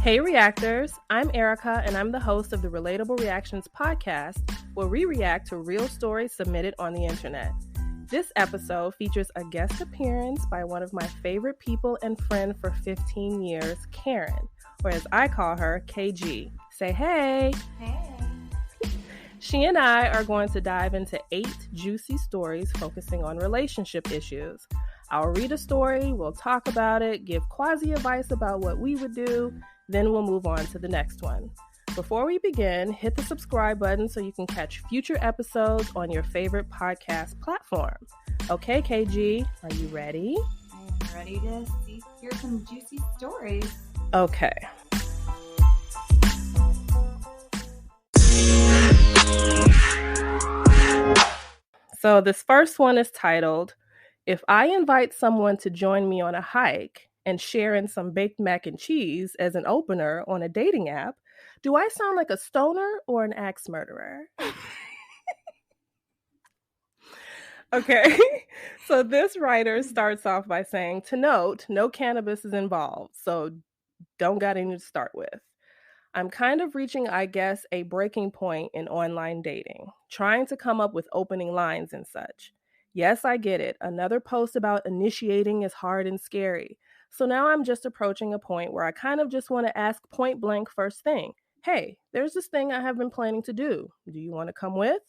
Hey Reactors, I'm Erica and I'm the host of the Relatable Reactions podcast, where we react to real stories submitted on the internet. This episode features a guest appearance by one of my favorite people and friend for 15 years, Karen, or as I call her, KG. Say hey! Hey! She and I are going to dive into 8 juicy stories focusing on relationship issues. I'll read a story, we'll talk about it, give quasi advice about what we would do, then we'll move on to the next one. Before we begin, hit the subscribe button so you can catch future episodes on your favorite podcast platform. Okay, KG, are you ready? I am ready to hear some juicy stories. Okay. So this first one is titled, If I Invite Someone to Join Me on a Hike and share in some baked mac and cheese as an opener on a dating app, do I sound like a stoner or an axe murderer? Okay, so this writer starts off by saying, to note, no cannabis is involved, so don't got any to start with. I'm kind of reaching, I guess, a breaking point in online dating, trying to come up with opening lines and such. Yes, I get it. Another post about initiating is hard and scary. So now I'm just approaching a point where I kind of just want to ask point blank first thing. Hey, there's this thing I have been planning to do. Do you want to come with?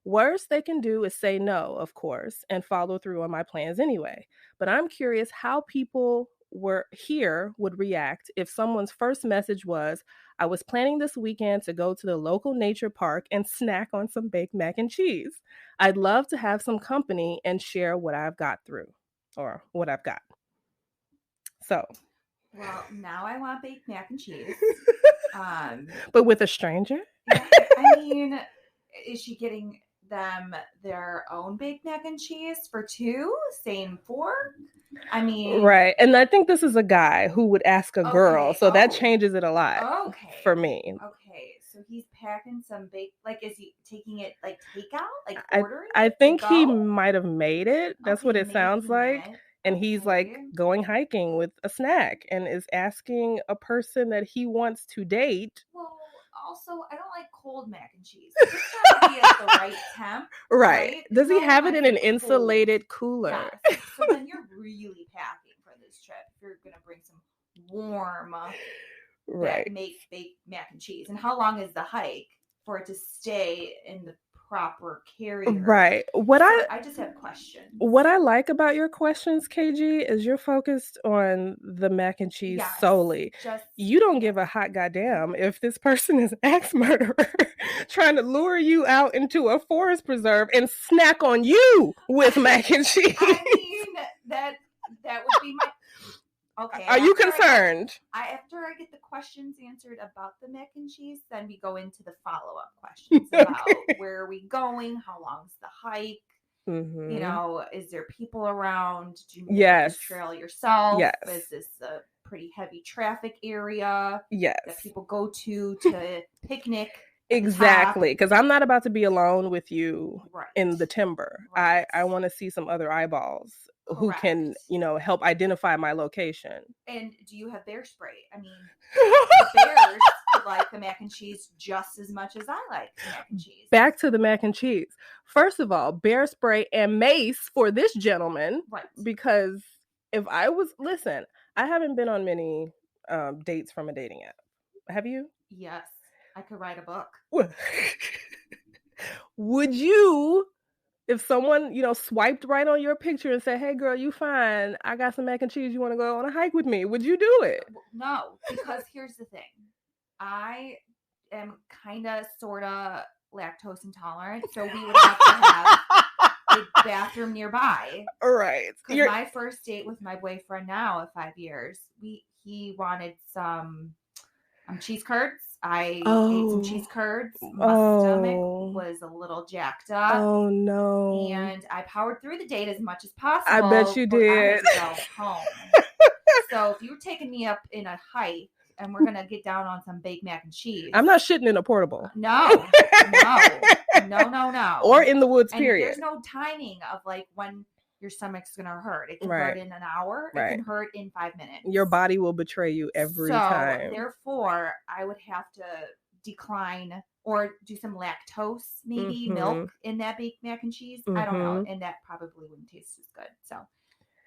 Worst they can do is say no, of course, and follow through on my plans anyway. But I'm curious how people would react if someone's first message was, I was planning this weekend to go to the local nature park and snack on some baked mac and cheese. I'd love to have some company and share what I've got through, or what I've got. So. Well, now I want baked mac and cheese. But with a stranger? Yeah, I mean, is she getting them their own baked mac and cheese for 2? Same fork? I mean, right. And I think this is a guy who would ask a girl, so that changes it a lot for me. Okay, so he's packing some baked, like, is he taking it like takeout, like ordering? I think he might have made it. That's what it sounds like. And he's like going hiking with a snack and is asking a person that he wants to date. Well, also, I don't like cold mac and cheese. It's got to be at the right temp. Right. Does he have it in an insulated cooler? Yes. So then you're really packing for this trip. You're going to bring some warm baked mac and cheese. And how long is the hike for it to stay in the proper carrier? Right. I just have questions. What I like about your questions, KG, is you're focused on the mac and cheese solely. You don't give a hot goddamn if this person is axe murderer trying to lure you out into a forest preserve and snack on you with mac and cheese. I mean, that would be my... Okay. Are you concerned? After I get the questions answered about the mac and cheese, then we go into the follow-up questions about where are we going, how long's the hike, you know, is there people around, do you make this trail yourself, is this a pretty heavy traffic area that people go to picnic? Exactly, because I'm not about to be alone with you in the timber. I want to see some other eyeballs who can, you know, help identify my location. And do you have bear spray? I mean, the bears like the mac and cheese just as much as I like the mac and cheese. Back to the mac and cheese. First of all, bear spray and mace for this gentleman. Right. Because listen, I haven't been on many dates from a dating app. Have you? Yes. I could write a book. Would you, if someone, you know, swiped right on your picture and said, hey girl, you fine, I got some mac and cheese, you want to go on a hike with me, would you do it? No, because here's the thing. I am kind of, sort of lactose intolerant, so we would have to have a bathroom nearby. Right. Because my first date with my boyfriend now of 5 years, he wanted some cheese curds. I ate some cheese curds. My stomach was a little jacked up. Oh no! And I powered through the date as much as possible. I bet you did. I had to go home. So if you were taking me up in a hike and we're gonna get down on some baked mac and cheese, I'm not shitting in a portable. No. Or in the woods. And period. There's no timing of like when your stomach's going to hurt. It can Right. hurt in an hour. It Right. can hurt in 5 minutes. Your body will betray you every time. Therefore, I would have to decline or do some lactose, maybe milk in that baked mac and cheese. I don't know. And that probably wouldn't taste as good. So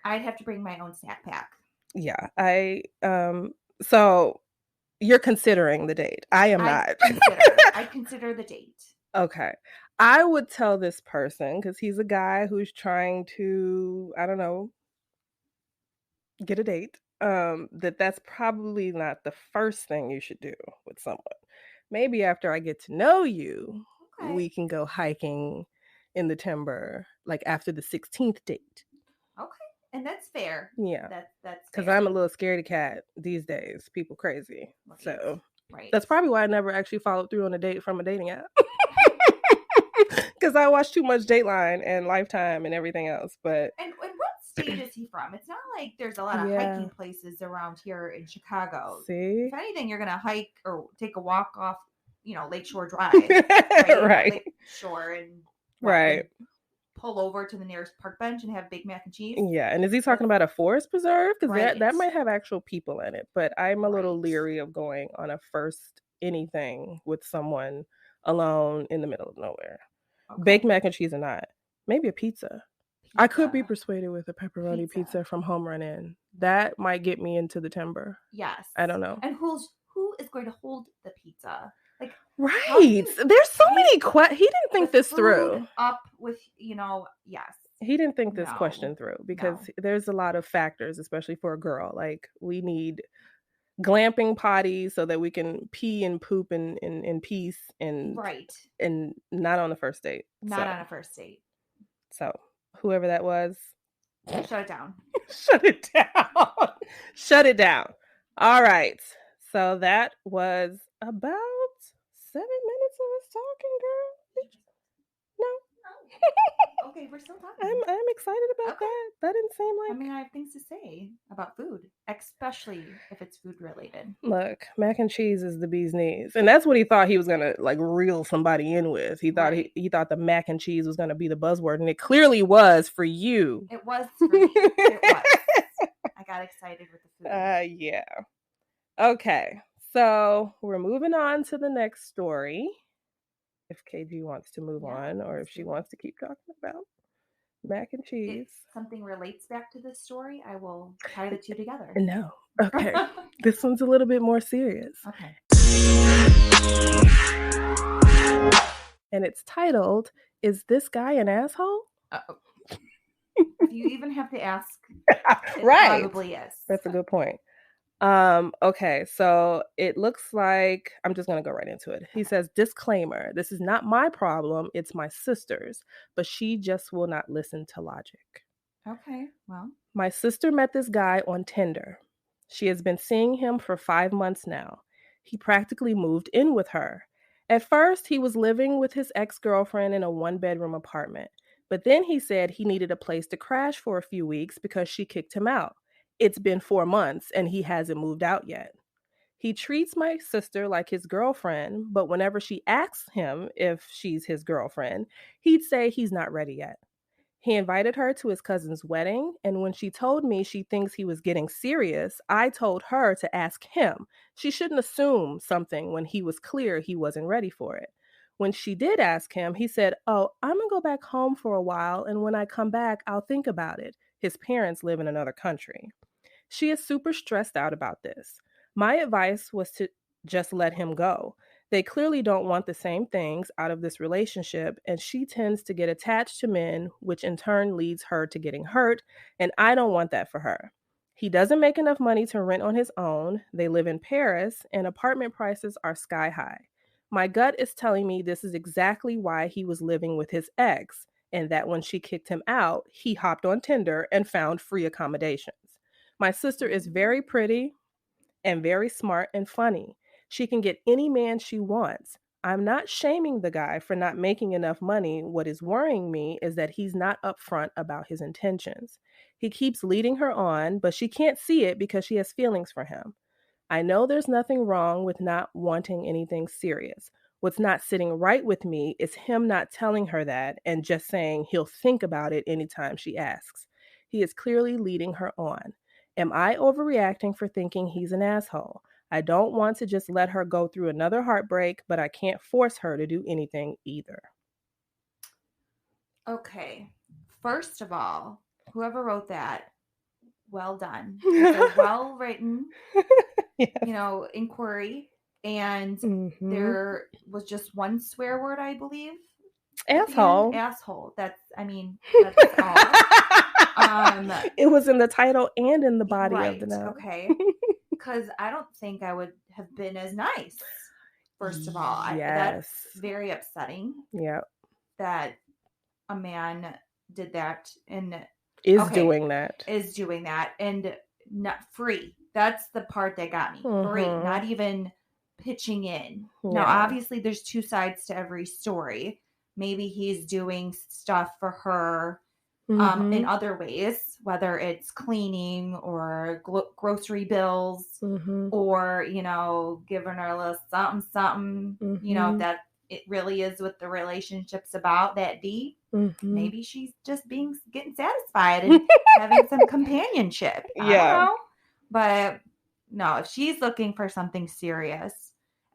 I'd have to bring my own snack pack. Yeah. So you're considering the date. I am not. I'd consider the date. Okay. I would tell this person, because he's a guy who's trying to, I don't know, get a date, that's probably not the first thing you should do with someone. Maybe after I get to know you, we can go hiking in the timber, like after the 16th date. Okay. And that's fair. Yeah. That's because I'm a little scaredy cat these days. People crazy. So right. That's probably why I never actually followed through on a date from a dating app. Because I watch too much Dateline and Lifetime and everything else. But and what state is he from? It's not like there's a lot of hiking places around here in Chicago. See? If anything, you're gonna hike or take a walk off, Lakeshore Drive, right? Lakeshore and right. Pull over to the nearest park bench and have baked mac and cheese. Yeah, and is he talking about a forest preserve? Because that might have actual people in it. But I'm a little leery of going on a first anything with someone alone in the middle of nowhere. Okay. Baked mac and cheese or not. Maybe a pizza. I could be persuaded with a pepperoni pizza from Home Run Inn. That might get me into the timber. Yes. I don't know. And who is going to hold the pizza? Like, right. There's so many questions. He didn't think this through. Up with, yes. He didn't think this question through because there's a lot of factors, especially for a girl. Like, we need glamping potties so that we can pee and poop in peace and not on the first date. Not on a first date. So whoever that was, shut it down. Shut it down. Shut it down. All right. So that was about 7 minutes of us talking, girl. No. Okay, we're still talking. I'm excited about that. That didn't seem like... I mean, I have things to say about food, especially if it's food related. Look, mac and cheese is the bee's knees. And that's what he thought he was going to, like, reel somebody in with. He thought he thought the mac and cheese was going to be the buzzword, and it clearly was for you. It was for me. It was. I got excited with the food. Yeah. Okay. So we're moving on to the next story. If KG wants to move on, or if she wants to keep talking about mac and cheese. If something relates back to this story, I will tie the two together. No. Okay. This one's a little bit more serious. Okay. And it's titled, "Is This Guy an Asshole?" If you even have to ask, it probably is. That's a good point. Okay, so it looks like I'm just gonna go right into it. He says, disclaimer, this is not my problem, it's my sister's, but she just will not listen to logic. Okay, well. My sister met this guy on Tinder. She has been seeing him for 5 months now. He practically moved in with her. At first, he was living with his ex-girlfriend in a 1-bedroom apartment, but then he said he needed a place to crash for a few weeks because she kicked him out. It's been 4 months and he hasn't moved out yet. He treats my sister like his girlfriend, but whenever she asks him if she's his girlfriend, he'd say he's not ready yet. He invited her to his cousin's wedding, and when she told me she thinks he was getting serious, I told her to ask him. She shouldn't assume something when he was clear he wasn't ready for it. When she did ask him, he said, "Oh, I'm gonna go back home for a while, and when I come back, I'll think about it. His parents live in another country." She is super stressed out about this. My advice was to just let him go. They clearly don't want the same things out of this relationship, and she tends to get attached to men, which in turn leads her to getting hurt, and I don't want that for her. He doesn't make enough money to rent on his own. They live in Paris, and apartment prices are sky high. My gut is telling me this is exactly why he was living with his ex, and that when she kicked him out, he hopped on Tinder and found free accommodations. My sister is very pretty and very smart and funny. She can get any man she wants. I'm not shaming the guy for not making enough money. What is worrying me is that he's not upfront about his intentions. He keeps leading her on, but she can't see it because she has feelings for him. I know there's nothing wrong with not wanting anything serious. What's not sitting right with me is him not telling her that and just saying he'll think about it anytime she asks. He is clearly leading her on. Am I overreacting for thinking he's an asshole? I don't want to just let her go through another heartbreak, but I can't force her to do anything either. Okay. First of all, whoever wrote that, well done. It's a well-written, yes. Inquiry. And there was just one swear word, I believe. Asshole. Asshole. That's all. It was in the title and in the body of the note. Okay. Because I don't think I would have been as nice. First of all, that's very upsetting. Yeah. That a man did that and is doing that and not free. That's the part that got me. Free, not even pitching in. Yeah. Now, obviously, there's two sides to every story. Maybe he's doing stuff for her in other ways, whether it's cleaning or grocery bills or, giving her a little something, that it really is what the relationship's about, that deep. Maybe she's just getting satisfied and having some companionship. I don't know. But no, if she's looking for something serious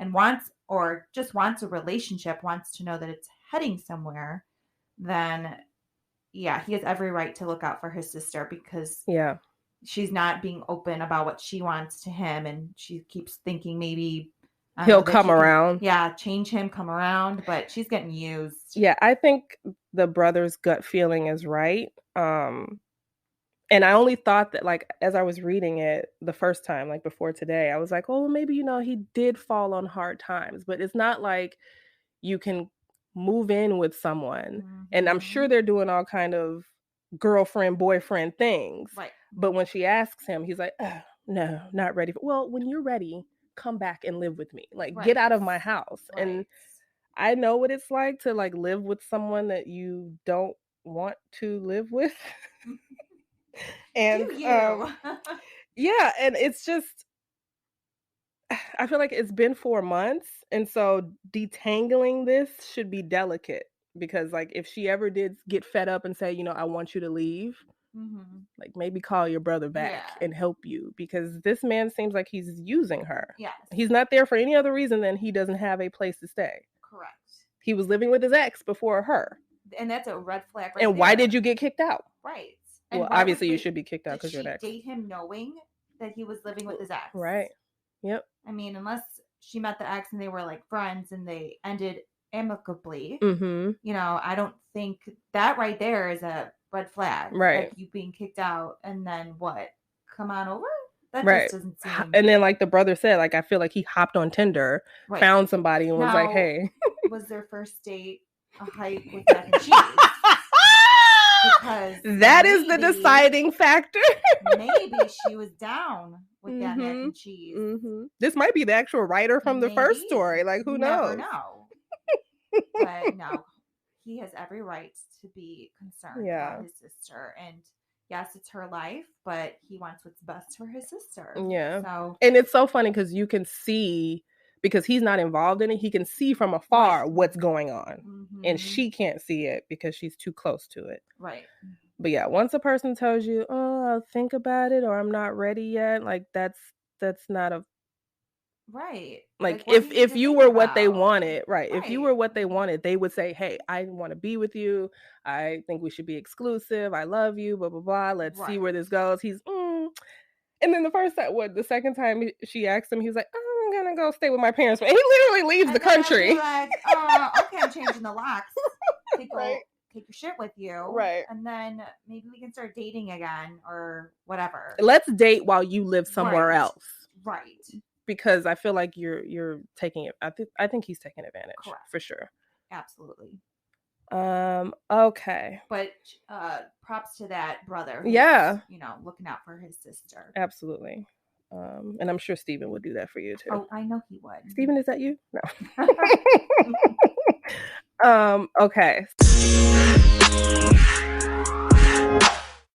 and wants a relationship, wants to know that it's heading somewhere, then yeah, he has every right to look out for his sister because she's not being open about what she wants to him, and she keeps thinking maybe he'll come around. Change him, come around, but she's getting used. Yeah, I think the brother's gut feeling is right. And I only thought that, like, as I was reading it the first time, like before today, I was like, oh, maybe, he did fall on hard times, but it's not like you can move in with someone. And I'm sure they're doing all kind of girlfriend, boyfriend things. Right. But when she asks him, he's like, oh, no, not ready. Well, when you're ready, come back and live with me. Like, get out of my house. Right. And I know what it's like to, like, live with someone that you don't want to live with. And yeah, and it's just, I feel like it's been 4 months, and so detangling this should be delicate, because, like, if she ever did get fed up and say, I want you to leave, like, maybe call your brother back and help you, because this man seems like he's using her. Yes. He's not there for any other reason than he doesn't have a place to stay. Correct. He was living with his ex before her. And that's a red flag right. And why did you get kicked out? Right. Well, obviously you should be kicked out because you're an ex. Did she date him knowing that he was living with his ex? Right. Yep. I mean, unless she met the ex and they were like friends and they ended amicably, I don't think that right there is a red flag. Right. Like, you being kicked out and then what? Come on over? That just doesn't seem. And then, like the brother said, like, I feel like he hopped on Tinder, found somebody, and was like, hey. Was their first date a hike with mac and cheese? Because that is the deciding factor. Maybe she was down with that mac and cheese. This might be the actual writer from the first story. Like, who knows? Never know. But no, he has every right to be concerned about his sister. And yes, it's her life, but he wants what's best for his sister. Yeah. So, and it's so funny because you can see, because he's not involved in it, he can see from afar what's going on. And she can't see it because she's too close to it. Right. But yeah, once a person tells you, oh, I'll think about it, or I'm not ready yet, like, that's not a... Right. Like if you were what they wanted, right. If you were what they wanted, they would say, hey, I want to be with you. I think we should be exclusive. I love you, blah, blah, blah. Let's see where this goes. He's, And then the second time she asked him, he was like, oh, I'm going to go stay with my parents. But he literally leaves the country. Like, okay, I'm changing the locks. Take your shit with you. Right. And then maybe we can start dating again or whatever. Let's date while you live somewhere else. Right. Because I feel like you're taking it. I think he's taking advantage. Correct. For sure. Absolutely. Okay. But props to that brother. Yeah. Looking out for his sister. Absolutely. And I'm sure Steven would do that for you too. Oh, I know he would. Steven, is that you? No. Okay.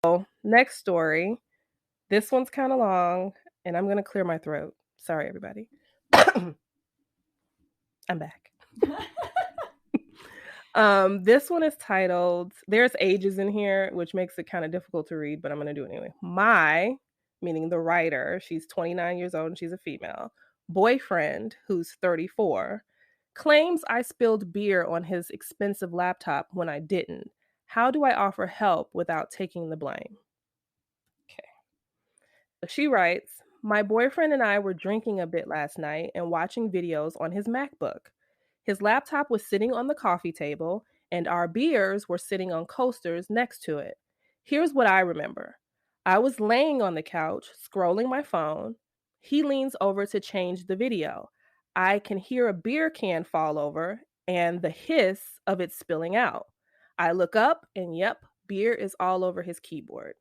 So, next story. This one's kind of long, and I'm going to clear my throat. Sorry, everybody. I'm back. This one is titled, there's ages in here, which makes it kind of difficult to read, but I'm going to do it anyway. My, meaning the writer, she's 29 years old and she's a female, boyfriend, who's 34, claims I spilled beer on his expensive laptop when I didn't. How do I offer help without taking the blame? Okay. So she writes, my boyfriend and I were drinking a bit last night and watching videos on his MacBook. His laptop was sitting on the coffee table, and our beers were sitting on coasters next to it. Here's what I remember. I was laying on the couch, scrolling my phone. He leans over to change the video. I can hear a beer can fall over and the hiss of it spilling out. I look up, and yep, beer is all over his keyboard.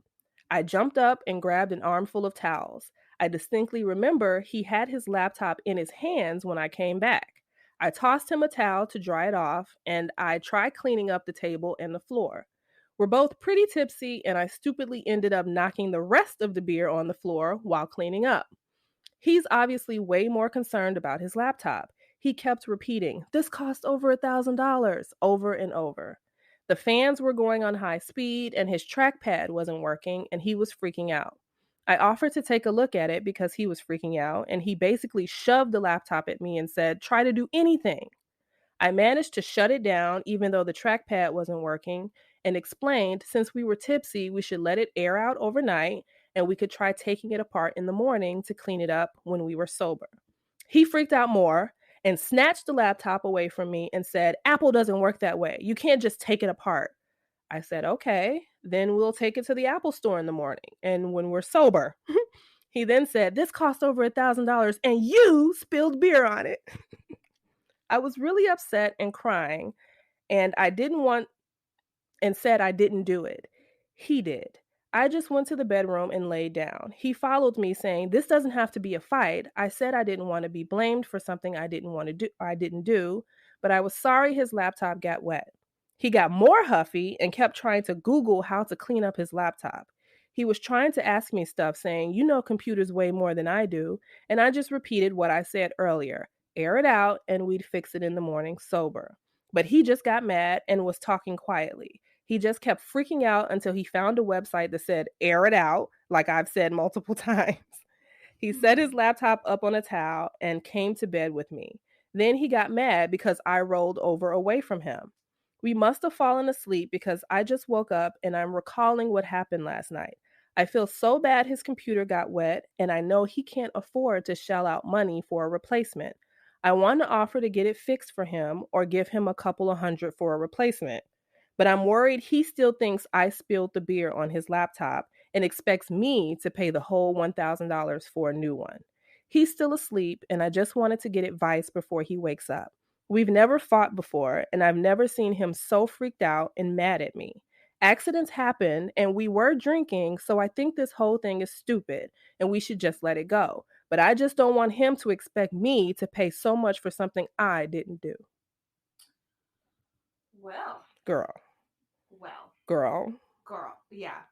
I jumped up and grabbed an armful of towels. I distinctly remember he had his laptop in his hands when I came back. I tossed him a towel to dry it off, and I tried cleaning up the table and the floor. We're both pretty tipsy, and I stupidly ended up knocking the rest of the beer on the floor while cleaning up. He's obviously way more concerned about his laptop. He kept repeating, this cost over $1,000, over and over. The fans were going on high speed, and his trackpad wasn't working, and he was freaking out. I offered to take a look at it because he was freaking out, and he basically shoved the laptop at me and said, try to do anything. I managed to shut it down even though the trackpad wasn't working, and explained since we were tipsy, we should let it air out overnight and we could try taking it apart in the morning to clean it up when we were sober. He freaked out more and snatched the laptop away from me and said, Apple doesn't work that way. You can't just take it apart. I said, okay, then we'll take it to the Apple store in the morning and when we're sober. He then said, this cost over $1,000 and you spilled beer on it. I was really upset and crying, and I didn't want and said I didn't do it. He did. I just went to the bedroom and laid down. He followed me saying, "This doesn't have to be a fight." I said I didn't want to be blamed for something I didn't do, but I was sorry his laptop got wet. He got more huffy and kept trying to Google how to clean up his laptop. He was trying to ask me stuff saying, "You know computers way more than I do," and I just repeated what I said earlier. Air it out and we'd fix it in the morning sober. But he just got mad and was talking quietly. He just kept freaking out until he found a website that said air it out, like I've said multiple times. He set his laptop up on a towel and came to bed with me. Then he got mad because I rolled over away from him. We must have fallen asleep because I just woke up and I'm recalling what happened last night. I feel so bad his computer got wet, and I know he can't afford to shell out money for a replacement. I want to offer to get it fixed for him or give him a couple of hundred for a replacement. But I'm worried he still thinks I spilled the beer on his laptop and expects me to pay the whole $1,000 for a new one. He's still asleep, and I just wanted to get advice before he wakes up. We've never fought before, and I've never seen him so freaked out and mad at me. Accidents happen, and we were drinking, so I think this whole thing is stupid, and we should just let it go. But I just don't want him to expect me to pay so much for something I didn't do. Well. Girl. Well. Girl. Yeah.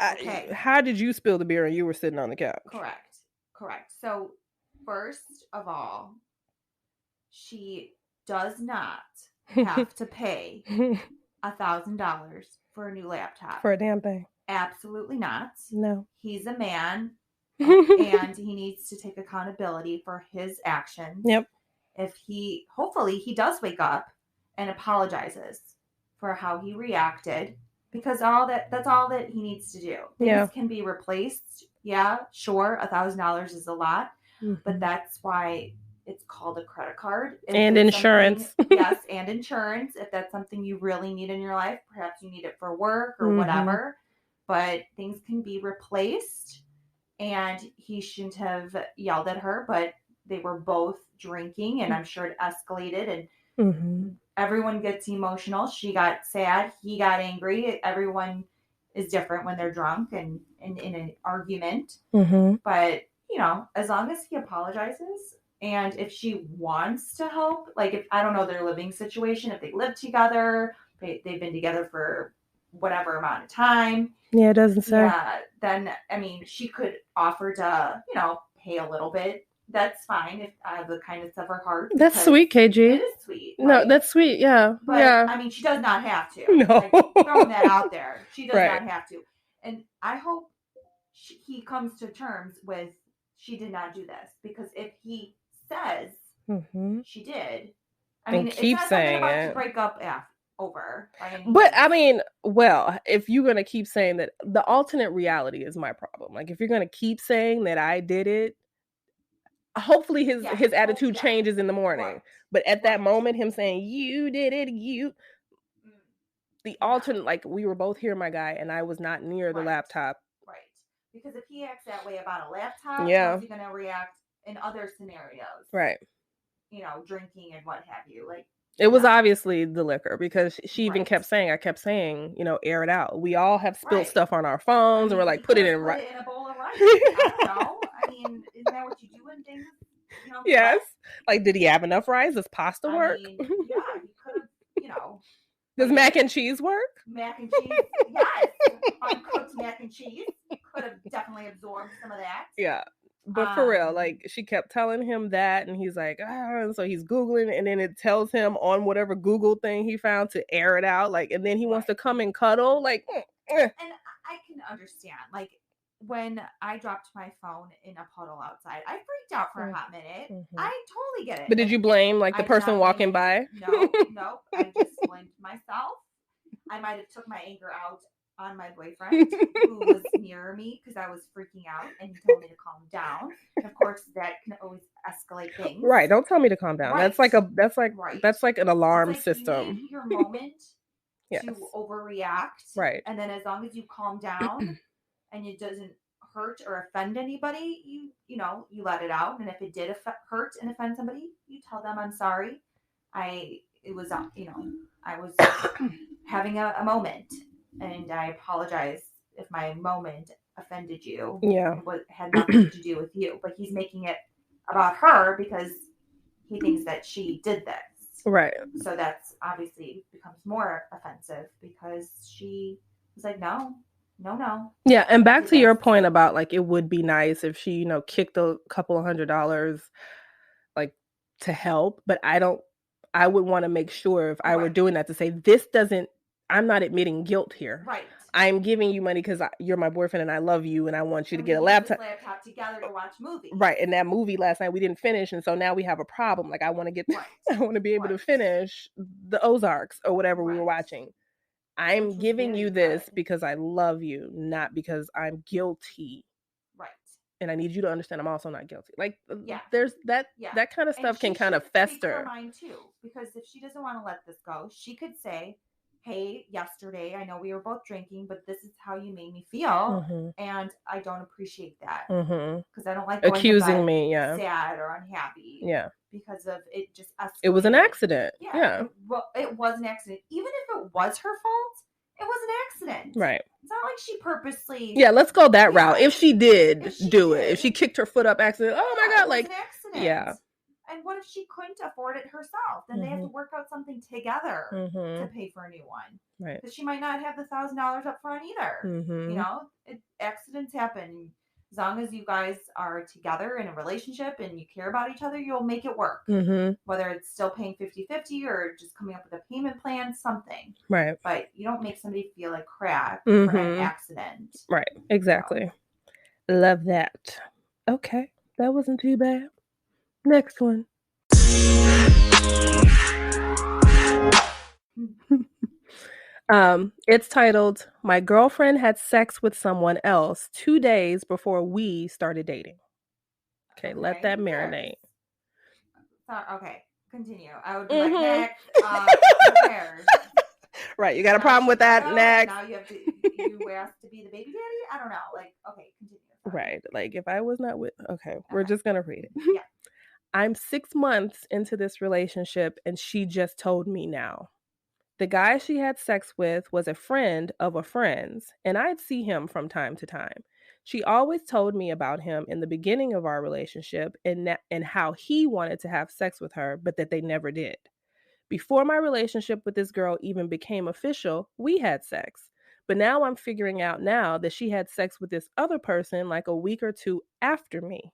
Okay. How did you spill the beer and you were sitting on the couch? Correct. So, first of all, she does not have to pay $1,000 for a new laptop. For a damn thing. Absolutely not. No. He's a man and he needs to take accountability for his actions. Yep. Hopefully he does wake up and apologizes for how he reacted, because that's all that he needs to do. Things can be replaced. Yeah, sure, $1,000 is a lot, but that's why it's called a credit card. And insurance. Yes, and insurance. If that's something you really need in your life, perhaps you need it for work or whatever, but things can be replaced. And he shouldn't have yelled at her, but they were both drinking, and I'm sure it escalated, and everyone gets emotional. She got sad. He got angry. Everyone is different when they're drunk and in an argument. But, as long as he apologizes, and if she wants to help, like if, I don't know their living situation, if they live together, they've been together for whatever amount of time. Yeah, it doesn't say. Yeah, then, she could offer to, pay a little bit That's fine if the kindness of her heart. That's sweet, KG. It is sweet. No, right? That's sweet. Yeah. But yeah. I mean, she does not have to. No. Like, throwing that out there. She does Right. not have to. And I hope he comes to terms with she did not do this, because if he says she did, I mean, it's not something about to break up over. But I mean, well, if you're gonna keep saying that, the alternate reality is my problem. Like, if you're gonna keep saying that I did it, hopefully his attitude changes in the morning. Right. But at that moment, him saying you did it, the alternate, like, we were both here, my guy, and I was not near the laptop. Right. Because if he acts that way about a laptop, how's he gonna react in other scenarios? Right. You know, drinking and what have you. Like, it was obviously the liquor, because she even kept saying, you know, air it out. We all have spilled stuff on our phones, and we're like, put it in a bowl of rice. I don't know. I mean, isn't that what you do in things? You know, yes. Like, did he have enough rice? Does pasta work? I mean, yeah, he could have, you know. Does mac and cheese work? Mac and cheese, yes. Uncooked mac and cheese could have definitely absorbed some of that. Yeah. But for real, like, she kept telling him that, and he's like, and so he's Googling, and then it tells him on whatever Google thing he found to air it out, like, and then he wants to come and cuddle, like. And I can understand, like, when I dropped my phone in a puddle outside, I freaked out for a hot minute. I totally get it. But did you blame, like, the person walking by? No. I just blamed myself. I might have took my anger out on my boyfriend, who was near me, because I was freaking out, and he told me to calm down. And of course, that can always escalate things. Right. Don't tell me to calm down. Right. That's like an alarm system. You need your moment to overreact. Right. And then as long as you calm down and it doesn't hurt or offend anybody, you know, you let it out. And if it did hurt and offend somebody, you tell them, I'm sorry. I was having a moment, and I apologize if my moment offended you. Yeah. It had nothing to do with you. But he's making it about her because he thinks that she did this. Right. So that's obviously becomes more offensive, because she was like, no. Yeah, and back to your point about, like, it would be nice if she, you know, kicked a couple of $100, like, to help. But I would want to make sure, if I were doing that, to say, I'm not admitting guilt here. Right. I'm giving you money because you're my boyfriend and I love you, and I want you to get a laptop. Together to watch movies. Right. And that movie last night we didn't finish, and so now we have a problem. Like, I want to I want to be able to finish the Ozarks or whatever we were watching. I'm giving you this because I love you, not because I'm guilty. Right. And I need you to understand I'm also not guilty. Like, there's that kind of stuff can kind of fester. Her mind too, because if she doesn't want to let this go, she could say, hey, yesterday, I know we were both drinking, but this is how you made me feel, and I don't appreciate that, because I don't like going accusing me, sad or unhappy, because of it. Just escalated. It was an accident. It was an accident. Even if it was her fault, it was an accident. Right. It's not like she purposely. Yeah, let's go that route. If she did do it, if she kicked her foot up accident, oh my God, like, an accident. Yeah. And what if she couldn't afford it herself? Then they have to work out something together to pay for a new one. Right. Because she might not have the $1,000 up front either. You know, accidents happen. As long as you guys are together in a relationship and you care about each other, you'll make it work. Whether it's still paying 50-50 or just coming up with a payment plan, something. Right. But you don't make somebody feel like crap for an accident. Right. Exactly. So. Love that. Okay. That wasn't too bad. Next one. It's titled, My Girlfriend Had Sex with Someone Else 2 days before we started dating. Okay, let that marinate. Okay, continue. I would be like, next, who cares? Right, you got a problem with that? Next. Now you asked to be the baby daddy? I don't know. Like, okay, continue. Right, like, if I was not with... Okay, we're just going to read it. Yeah. I'm 6 months into this relationship, and she just told me now. The guy she had sex with was a friend of a friend's, and I'd see him from time to time. She always told me about him in the beginning of our relationship and how he wanted to have sex with her, but that they never did. Before my relationship with this girl even became official, we had sex. But now I'm figuring out now that she had sex with this other person like a week or two after me.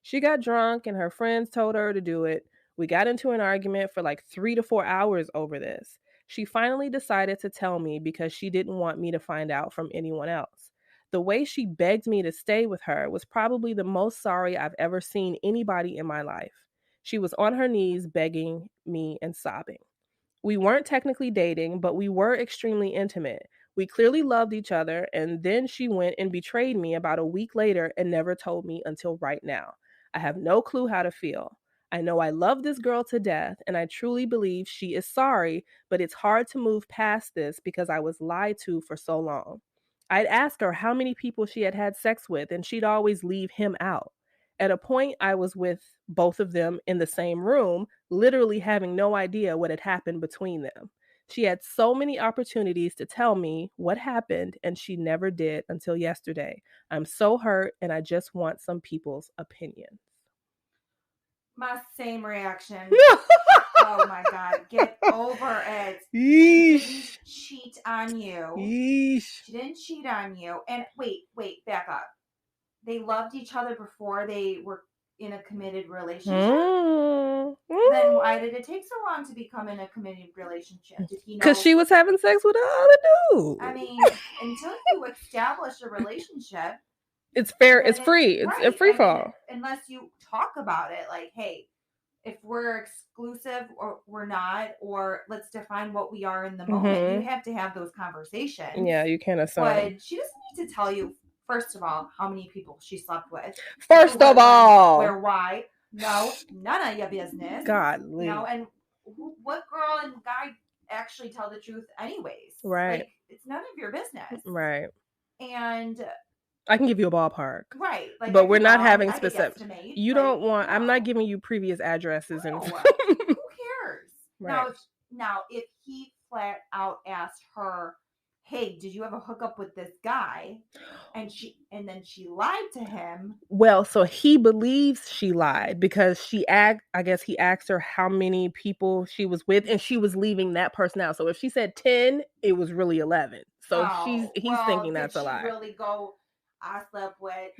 She got drunk and her friends told her to do it. We got into an argument for like 3 to 4 hours over this. She finally decided to tell me because she didn't want me to find out from anyone else. The way she begged me to stay with her was probably the most sorry I've ever seen anybody in my life. She was on her knees begging me and sobbing. We weren't technically dating, but we were extremely intimate. We clearly loved each other, and then she went and betrayed me about a week later and never told me until right now. I have no clue how to feel. I know I love this girl to death, and I truly believe she is sorry, but it's hard to move past this because I was lied to for so long. I'd ask her how many people she had had sex with, and she'd always leave him out. At a point, I was with both of them in the same room, literally having no idea what had happened between them. She had so many opportunities to tell me what happened, and she never did until yesterday. I'm so hurt, and I just want some people's opinions. My same reaction. Oh my God. Get over it. Yeesh. She didn't cheat on you. Yeesh. She didn't cheat on you. And wait, back up. They loved each other before they were in a committed relationship. Then why did it take so long to become in a committed relationship? Did he know? Because she was having sex with another dude. I mean, until you establish a relationship, it's fair. It's free. It's a free fall. Unless you talk about it, like, hey, if we're exclusive or we're not, or let's define what we are in the moment. You have to have those conversations. Yeah, you can't assume. But she doesn't need to tell you, first of all, how many people she slept with. First of all. Where, why. No, none of your business. Godly. And what girl and guy actually tell the truth anyways? Right. Like, it's none of your business. Right. And I can give you a ballpark. Right. Like, but we're not having specific. You don't want, no. I'm not giving you previous addresses. No. And Who cares? Right. Now, if he flat out asked her, hey, did you have a hookup with this guy? And then she lied to him. Well, so he believes she lied because I guess he asked her how many people she was with, and she was leaving that person out. So if she said 10, it was really 11. So he's thinking that's a lie. Did she really go, I slept with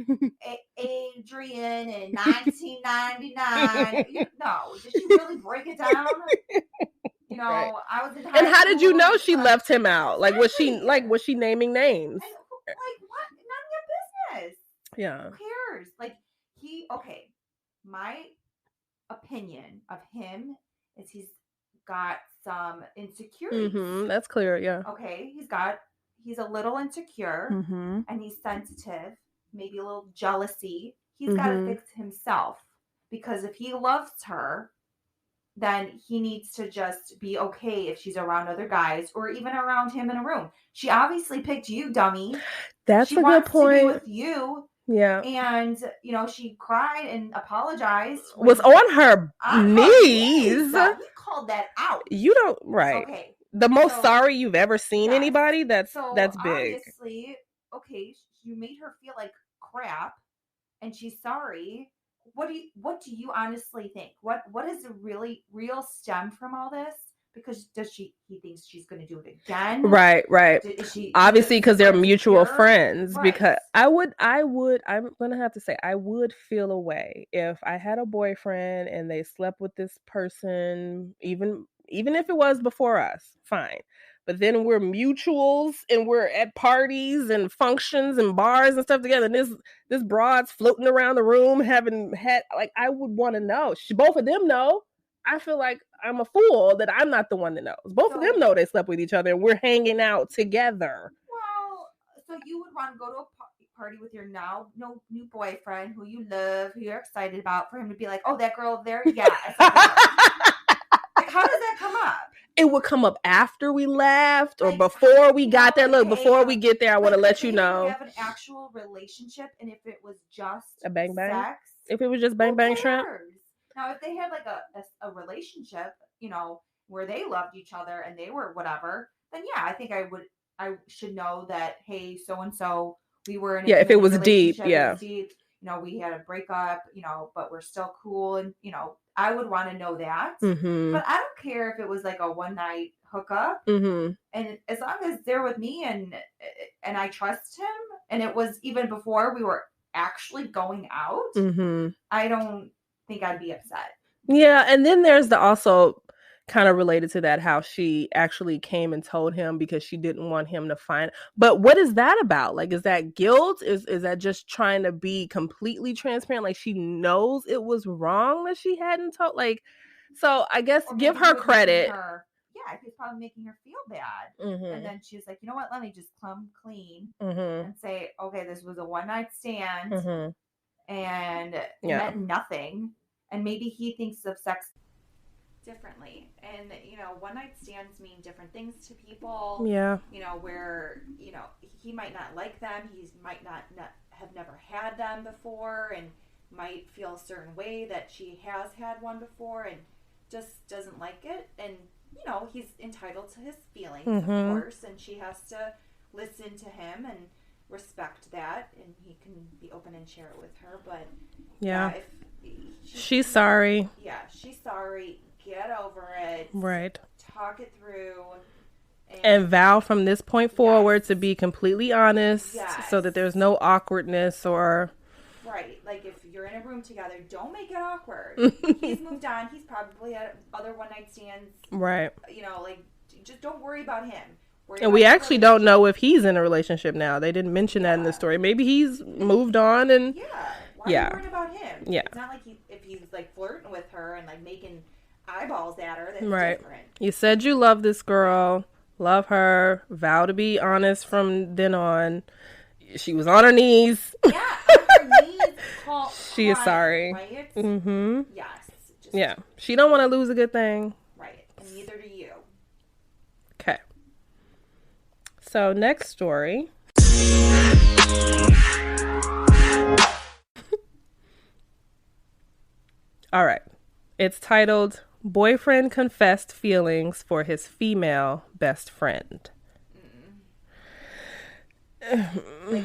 Adrian in 1999? No, did she really break it down? You know, right. I was in high And how did you know she left him out? Like, was she naming names? Like, what? None of your business. Yeah. Who cares? Like, my opinion of him is he's got some insecurities. That's clear, yeah. Okay, he's a little insecure, and he's sensitive, maybe a little jealousy. He's got to fix himself, because if he loves her, then he needs to just be okay if she's around other guys or even around him in a room. She obviously picked you, dummy. That's a good point. She wants to be with you. Yeah. And, she cried and apologized. Was on her knees. He called that out. You don't, right. Okay. The most sorry you've ever seen anybody, that's big. Obviously, okay, you made her feel like crap, and she's sorry. What do you honestly think? What is the real stem from all this? Because he thinks she's going to do it again? Right. Obviously, because they're mutual friends. Right. Because I'm going to have to say, I would feel a way if I had a boyfriend and they slept with this person, even if it was before us, fine. But then we're mutuals and we're at parties and functions and bars and stuff together. And this broad's floating around the room having had, like, I would want to know. Both of them know. I feel like I'm a fool that I'm not the one that knows. Both of them know they slept with each other and we're hanging out together. Well, so you would want to go to a party with your new boyfriend who you love, who you're excited about, for him to be like, oh, that girl over there? Yeah. Like, how does that come up? It would come up after we left or before we got there. Look, before we get there, I want to let you know. Have an actual relationship, and if it was just a bang bang, sex, if it was just bang bang shrimp. Now, if they had like a relationship, where they loved each other and they were whatever, then yeah, I think I should know that, hey, so and so, we were in a if it was deep, yeah. We had a breakup, but we're still cool, and I would want to know that. But I don't care if it was like a one night hookup, and as long as they're with me and I trust him, and it was even before we were actually going out, I don't think I'd be upset. Yeah, and then there's the also kind of related to that how she actually came and told him because she didn't want him to find. But what is that about? Like, is that guilt? Is that just trying to be completely transparent? Like she knows it was wrong that she hadn't told. Like, so I guess give her credit. Yeah, he was probably making her feel bad. And then she's like, you know what? Let me just come clean and say, okay, this was a one night stand and meant nothing. And maybe he thinks of sex differently. And, you know, one night stands mean different things to people. Yeah. You know, where, you know, he might not like them. He might not have never had them before and might feel a certain way that she has had one before and just doesn't like it. And, you know, he's entitled to his feelings, of course, and she has to listen to him and respect that, and he can be open and share it with her. But if she's sorry. Yeah, she's sorry. Get over it. Right. Talk it through. And vow from this point forward to be completely honest so that there's no awkwardness or... Right. Like, if you're in a room together, don't make it awkward. He's moved on. He's probably had other one-night stands. Right. You know, like, just don't worry about him. And we actually don't know if he's in a relationship now. They didn't mention that in the story. Maybe he's moved on and... Why are you worrying about him? Yeah. It's not like if he's, like, flirting with her and, like, making eyeballs at her. That's different. You said you love this girl. Love her. Vow to be honest from then on. She was on her knees. Yeah, on her knees. She is sorry. Right? Yes. She don't want to lose a good thing. Right. And neither do you. Okay. So next story. All right. It's titled Boyfriend Confessed Feelings for His Female Best Friend. Like,